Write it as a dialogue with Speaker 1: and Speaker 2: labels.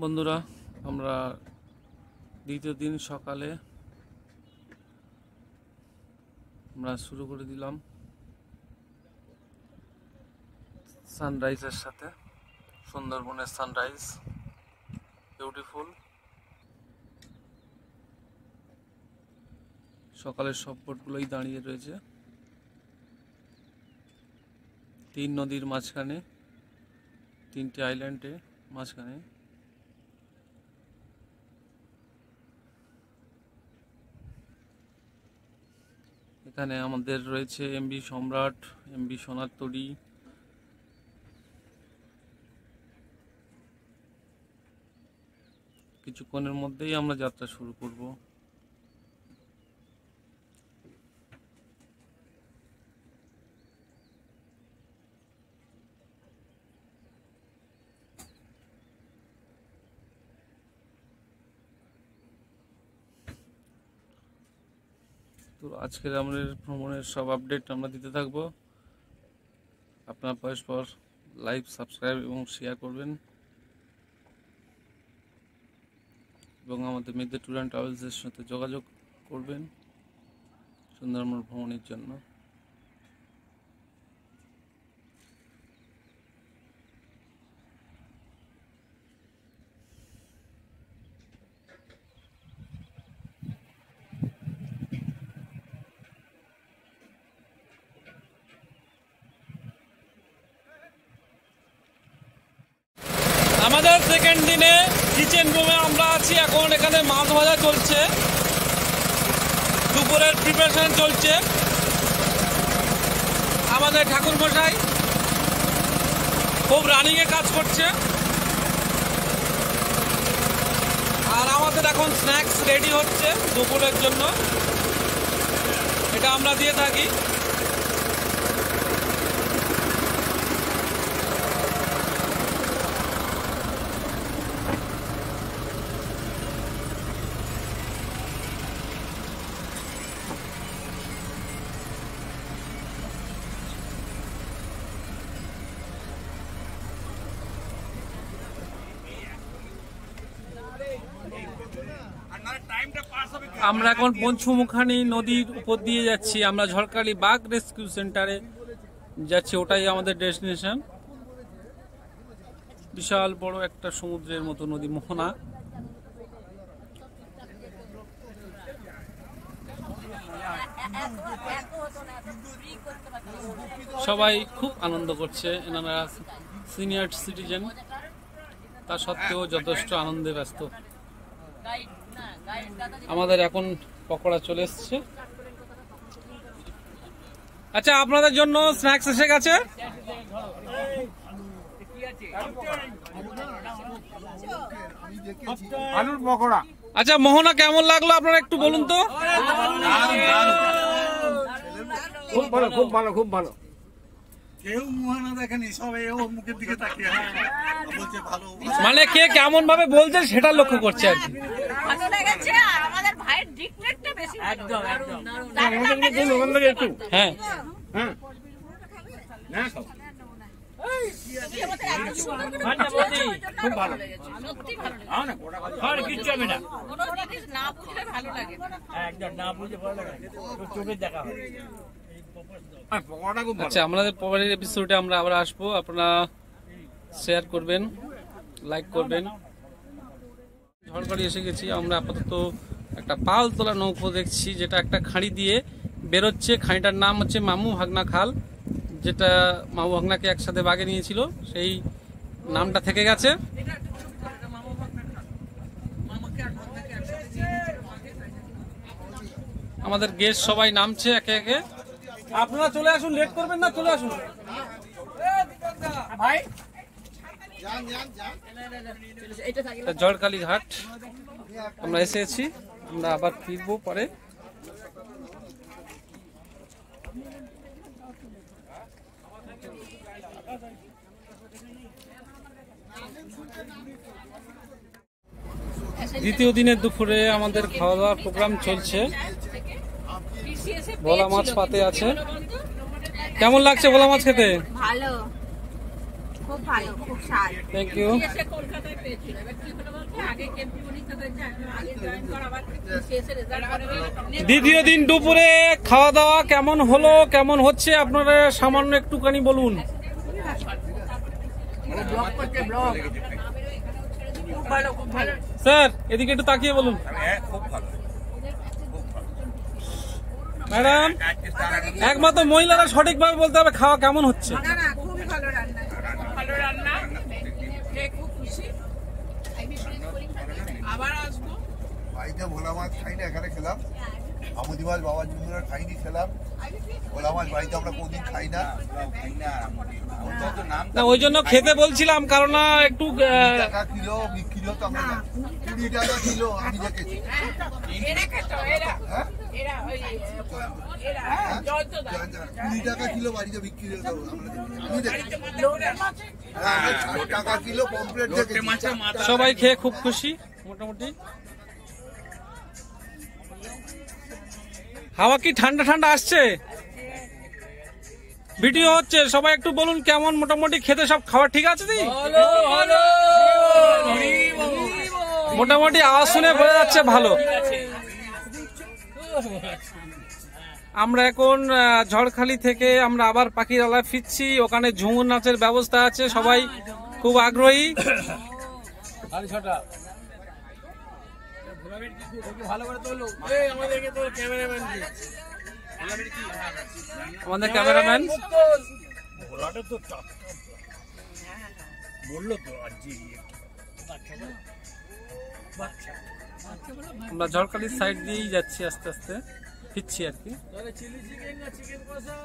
Speaker 1: বন্ধুরা, আমরা দ্বিতীয় দিন সকালে আমরা শুরু করে দিলাম সানরাইজের সাথে। সুন্দরবনের সানরাইজ বিউটিফুল। সকালের সব বোটগুলোই দাঁড়িয়ে রয়েছে তিন নদীর মাঝখানে, তিনটে আইল্যান্ডে মাঝখানে। এখানে আমাদের রয়েছে এমবি সম্রাট, এমবি সোনার তরী, কিছুক্ষণের মধ্যেই আমরা যাত্রা শুরু করব। তো আজকের আমাদের ভ্রমণের সব আপডেট আমরা দিতে থাকবো। আপনারা পরস্পর লাইক, সাবস্ক্রাইব এবং শেয়ার করবেন এবং আমাদের মেয়েদের ট্যুর অ্যান্ড ট্রাভেলসের সাথে যোগাযোগ করবেন সুন্দরবন ভ্রমণের জন্য। আমাদের সেকেন্ড দিনে কিচেন রুমে আমরা আছি এখন। এখানে মাছ ভাজা চলছে, দুপুরের প্রিপারেশন চলছে। আমাদের ঠাকুরমশাই খুব রানিংয়ে কাজ করছে। আর আমাদের এখন স্ন্যাক্স রেডি হচ্ছে দুপুরের জন্য, এটা আমরা দিয়ে থাকি। আমরা এখন পঞ্চমুখানি নদীর উপর দিয়ে যাচ্ছি। আমরা ঝড়খালি বাঘ রেস্কিউ সেন্টারে যাচ্ছি, ওটাই আমাদের ডেস্টিনেশন। বিশাল বড় একটা সমুদ্রের মতো নদী মোহনা। সবাই খুব আনন্দ করছে, এনারা সিনিয়র সিটিজেন, তা সত্ত্বেও যথেষ্ট আনন্দে ব্যস্ত। আমাদের এখন পকোড়া চলে এসছে। আচ্ছা, আপনাদের জন্য স্ন্যাক্স এসে গেছে।
Speaker 2: আলুর পকোড়া।
Speaker 1: আচ্ছা, মোহনা কেমন লাগলো আপনারা একটু বলুন তো।
Speaker 2: খুব ভালো, খুব ভালো, খুব ভালো।
Speaker 3: কেউ মোহনা দেখেনি, সবাই ওর মুখের দিকে তাকিয়ে বলছে ভালো।
Speaker 1: মানে কে কেমন ভাবে বলছে সেটা লক্ষ্য করছে আর কি।
Speaker 4: ভালো লেগেছে। আমাদের ভাইয়ের ডিকটেটটা বেশি একদম একদম
Speaker 2: একটু
Speaker 1: হ্যাঁ
Speaker 2: হ্যাঁ খুব ভালো।
Speaker 4: সত্যি ভালো লেগেছে।
Speaker 2: আর কিচ্ছু হবে না,
Speaker 4: কোনো জিনিস না বুঝলে ভালো লাগে
Speaker 2: একদম না বুঝে ভালো লাগে, চোখে দেখা হয়। পকোড়াটা খুব ভালো।
Speaker 1: আচ্ছা, আমাদের পরের এপিসোডে আমরা আবার আসবো। আপনারা শেয়ার করবেন, লাইক করবেন। ঝড়খালি এসে গেছি আমরা। আপাতত একটা পাল তোলা নৌকো দেখছি, যেটা একটা খাঁড়ি দিয়ে বেরোচ্ছে। খাঁড়িটার নাম হচ্ছে মামু ভাগনা খাল, যেটা মামু ভাগনাকে একসাথে বাগে নিয়েছিল, সেই নামটা থেকে গেছে। আমাদের গেস্ট সবাই নামছে একে একে। আপনারা চলে আসুন, লেট করবেন না, চলে আসুন
Speaker 2: ভাই।
Speaker 1: ঝড়খালি ঘাট আমরা এসেছি, আমরা আবার ফিরবো পরে। দ্বিতীয় দিনের দুপুরে আমাদের খাওয়া দাওয়ার প্রোগ্রাম চলছে। ভোলা মাছ পাতে আছে। কেমন লাগছে ভোলা মাছ খেতে?
Speaker 4: ভালো। খুব ভালো, খুব স্বাদ।
Speaker 1: Thank you.
Speaker 4: এসে কলকাতায় পেয়েছিল, এবার কি হলো বলতে আগে কেমপি পরীক্ষা হয়েছে, আগে জয়েন করা, আবার শেষে রেজাল্ট করে
Speaker 1: দ্বিতীয় দিন দুপুরে খাওয়া দাওয়া কেমন হলো, কেমন হচ্ছে আপনারা সামান্য একটুখানি বলুন।
Speaker 2: ব্লগ করছে, ব্লগ। খুব ভালো, খুব ভালো।
Speaker 1: স্যার এদিকে একটু তাকিয়ে বলুন।
Speaker 3: খুব ভালো।
Speaker 1: ম্যাডাম, একমাত্র মহিলারা সঠিকভাবে বলতে হবে খাওয়া কেমন হচ্ছে।
Speaker 4: না না, খুব ভালো রান্না, ভালো রান্না, খেয়ে খুব খুশি, আবার আসবো।
Speaker 5: বাড়িতে ভোলা মাছ খাই না, এখানে খেলাম। আমুদি মাছ বাবার জন্য খাইনি, খেলাম। ভোলা মাছ বাড়িতে আমরা কোনদিন খাই না।
Speaker 1: না ওই জন্য খেতে বলছিলাম, কারণ একটু
Speaker 5: 20 টাকা কিলো বিক্রি হতো, আমরা 20 টাকা কিলো আমি দেখেছি।
Speaker 4: এরা খেত, এরা
Speaker 5: হ্যাঁ?
Speaker 4: এরা ওই এরা জয়ন্তদা
Speaker 5: 20 টাকা কিলো বাড়িতে বিক্রি হতো, আমরা দেখেছি। আমি দেখেছি।
Speaker 4: লোকের মাছ
Speaker 5: হ্যাঁ, 60 টাকা কিলো পমফ্রেট দেখেছি।
Speaker 1: সবাই খেয়ে খুব খুশি মোটামুটি। হাওয়া কি ঠান্ডা ঠান্ডা আসছে? ভিডিও হচ্ছে, সবাই একটু বলুন কেমন মোটামুটি খেতে সব খাবার ঠিক আছে? মোটামুটি আওয়াজ শুনে বোঝা যাচ্ছে ভালো। আমরা এখন ঝড়খালি থেকে আমরা আবার পাখিরালয় ফিরছি, ওখানে ঝুমুর নাচের ব্যবস্থা আছে, সবাই খুব আগ্রহী।
Speaker 2: ভালো করে তোলো। এই আমাদেরকে তো ক্যামেরাম্যান কি?
Speaker 1: আমাদের ক্যামেরাম্যান
Speaker 2: ভোলাটা তো টাপ বললো তো আজকে বাচ্চা
Speaker 1: আমরা ঝড়খালির সাইড দিয়েই যাচ্ছি, আস্তে আস্তে ফিরছি আর কি।
Speaker 2: চিলি চিকেন না চিকেন কষা?